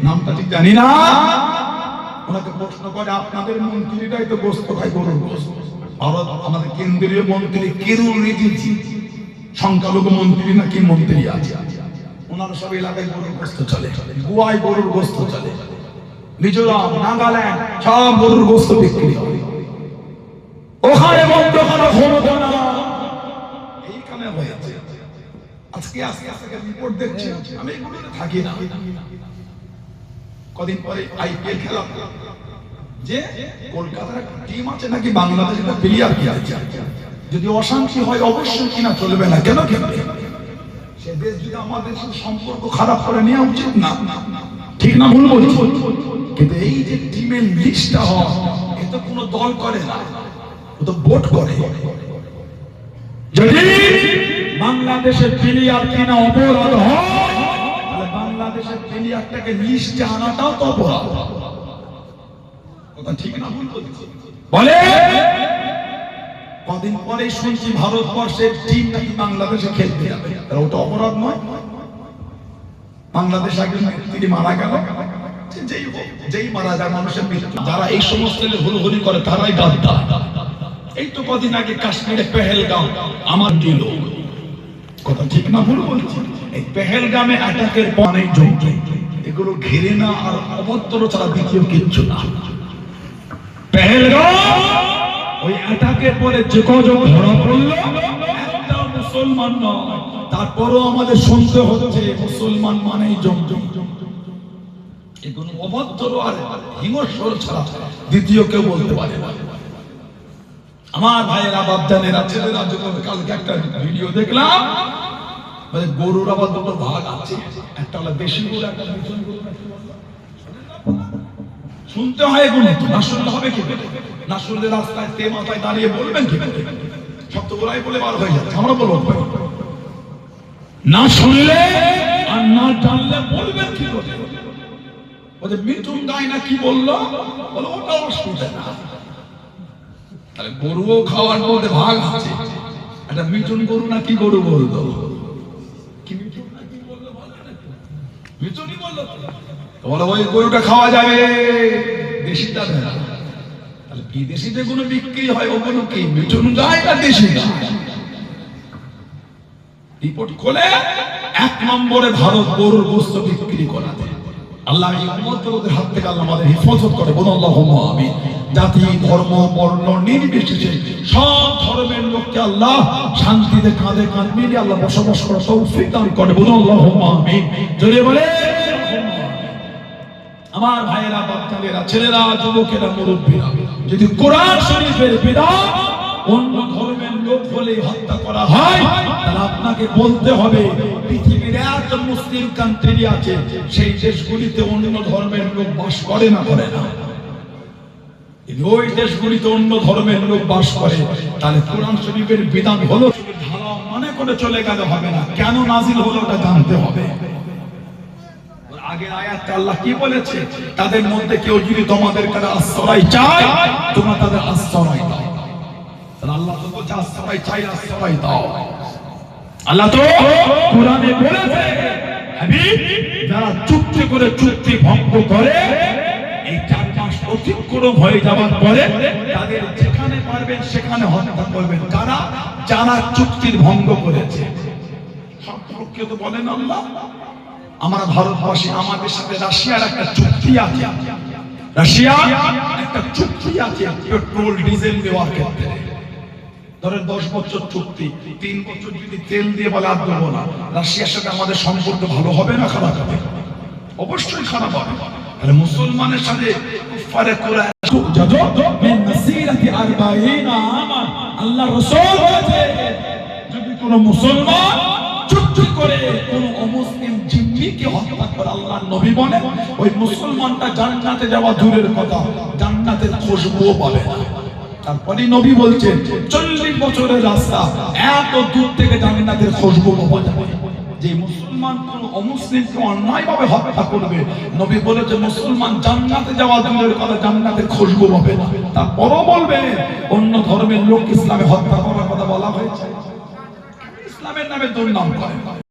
নামটা ঠিক জানি না। ওনাকে প্রশ্ন করে আপনাদের মন্ত্রীরাই তো গোস্ত খায়, গরুর গোস্ত। ভারত আমাদের কেন্দ্রীয় মন্ত্রী কিরুল রিজিজু সংখ্যালঘু মন্ত্রী নাকি মন্ত্রী আছে, ওনার সব এলাকায় গরুর গোস্ত চলে, গোয়ায় গরুর গোস্ত চলে, মিজোরাম নাগাল্যান্ড সব গরুর গোস্ত বিক্রি হয়। ওখানে বন্ধ করা ক্ষমতা না, এইখানে হয়েছে। আজকে আস্তে আস্তে রিপোর্ট দেখছি, আমি এগুলোতে থাকি না। কদিন পরে আইপিএল খেলা, যে কলকাতার টিম আছে নাকি বাংলাদেশের প্লেয়ার কি আছে, যদি অশান্তি হয় অবশ্যই কিনা চলবে না। কেন খেলবে সে দেশ যদি আমাদের সাথে সম্পর্ক খারাপ করে নেওয়া উচিত না, ঠিক না ভুল বলছি? কিন্তু এই যে টিমের লিস্টটা হয়, এ তো কোনো দল করে না, ও তো ভোট করে। যদি বাংলাদেশের প্লেয়ার কিনা অপরাধ হয়, তাহলে বাংলাদেশের প্লেয়ারটাকে লিস্টে আনাটাও তো অপরাধ। কথা ঠিক না ভুল বলছি? বলে কদিন পরে শুনছি ভারতবর্ষের টিম নাকি বাংলাদেশে খেলতে যাবে, ওটা অপরাধ নয়? বাংলাদেশ আগে তিনি মারা গেল, যেই মারা যায় মানুষের মৃত্যু, যারা এই সমস্ত হুলহুলি করে তারাই গাদ্দার। এই তো কদিন আগে কাশ্মীরে পেহেলগাম আমার দিল, কথা ঠিক না ভুল বলছি? এই পেহেলগামে অ্যাটাকের পরে জঙ্গি, এগুলো ঘিরে না আর অভদ্র ছাড়া দ্বিতীয় কিচ্ছু না। পেহেলগাম ওই অ্যাটাকের পরে যে কজন ধরা পড়লো একটা মুসলমান নয়, তারপরও আমাদের শুনতে হচ্ছে মুসলমান মানেই জঙ্গি। এগুলো অভদ্র আর হিংস্র ছাড়া দ্বিতীয় কেউ বলতে পারে না। আমার ভাইয়েরা, বাপজানেরা, ছেলেরা, যখন কালকে একটা ভিডিও দেখলাম, মানে গরুর আবার দুটো ভাগ আছে, একটা হলো দেশি গরু, একটা মিঠুন গরু। শুনতে হয় এগুলো, না শুনলে হবে কি? না শুনলে রাস্তায় তে মাথায় দাঁড়িয়ে বলবেন কি? সব তো ওরাই বলে বার হয়ে যাচ্ছে, আমরা বলবো না শুনলে আর না জানলে বলবেন কি করে? ওদের মিঠুন গায় না কি বললো, বলো ওটাও শুনবে না। তাহলে গরুও খাওয়ার মধ্যে ভাগ আছে, একটা মিঠুন গরু না কি গরু বললো, কি মিঠুন না কি বললো, মিঠুনই বললো। বলো ওই গরুটা খাওয়া যাবে, দেশিটা না। তাহলে বিদেশি যেগুলো বিক্রি হয় ওগুলো কি মিঠুন গায় না দেশি গায়? রিপোর্ট খোলে এক নম্বরে ভারত গরুর গোশত বিক্রি করাতে। আল্লাহ এই উম্মতদের হাত থেকে আল্লাহ আমাদের হেফাজত করে, বলুন আল্লাহুম্মা আমিন। জাতি, ধর্ম, বর্ণ নির্বিশেষে সব ধর্মের লোককে আল্লাহ শান্তিতে কাঁধে কাঁধ মিলিয়ে আল্লাহ বসবাস করার তৌফিক দান করে, বলুন আল্লাহুম্মা আমিন। জোরে বলে আমার ভাইয়েরা, বাচ্চাদের ছেলেরা, যুবকেরা, মুরব্বীরা, যদি কোরআন শরীফের বিধান অন্য ধর্মের লোক বলে হত্যা করা হয়, তাহলে আপনাকে বলতে হবে পৃথিবীর এত মুসলিম কান্ট্রি আছে, সেই দেশগুলিতে অন্য ধর্মের লোক বাস করে না, করে না? ওই দেশগুলিতে অন্য ধর্মের লোক বাস করে, তাহলে কোরআন শরীফের বিধান হলো ধারা মনে করে চলে গেলে হবে না, কেন নাজিল হলো ওটা জানতে হবে। আগের আয়াতে আল্লাহ কি বলেছে? তাদের মধ্যে কেউ যদি তোমাদের কাছে আশ্রয় চায়, তোমরা তাদের আশ্রয় দাও। আল্লাহ তো বলছে আশ্রয় চাই, আশ্রয় দাও। আল্লাহ তো কোরআনে বলেছে যারা চুক্তি করে চুক্তি ভঙ্গ করে, এই 4 মাস অতিক্রম হয়ে যাওয়ার পরে তাদের যেখানে পারবেন সেখানে হত্যা করবেন, যারা চুক্তির ভঙ্গ করেছে। সম্পর্কে তো বলেন আল্লাহ, আমরা ভারতবাসী, আমাদের সাথে রাশিয়ার একটা চুক্তি আছে, রাশিয়া একটা চুক্তি আছে পেট্রোল ডিজেল দেওয়ার ক্ষেত্রে। ধরেন 10 বছর চুক্তি, 3 বছর যদি তেল দিয়ে বলে আর দেবো না, রাশিয়ার সাথে আমাদের সম্পর্ক ভালো হবে না খারাপ হবে? অবশ্যই খারাপ হবে। তাহলে মুসলমানের সাথে কুফারে কুরআন মিন মাসিরাতি 40 আমান, আল্লাহ রাসূল বলেছে যদি কোন মুসলমান চুক্তি করে কোন অমুসলিম জিম্মিকে হত্যা করে, আল্লাহর নবী বলেন ওই মুসলমানটা জান্নাতে যাওয়া দূরের কথা, জান্নাতের খুশবুও পাবে না। তারপরে নবী বলছেন 40 বছরের রাস্তা, এত দূর থেকে জান্নাতের খুশবু পাওয়া যাবে। যে মুসলমান কোন অমুসলিমকে অন্যায়ভাবে হত্যা করবে, নবী বলেছে মুসলমান জান্নাতে যাওয়া দূরের কথা, জান্নাতের খুশবু পাবে না। তারপরও বলবে অন্য ধর্মের লোক ইসলামে হত্যা করার কথা বলা হয়েছে, ইসলামের নামে দুর্নাম করে।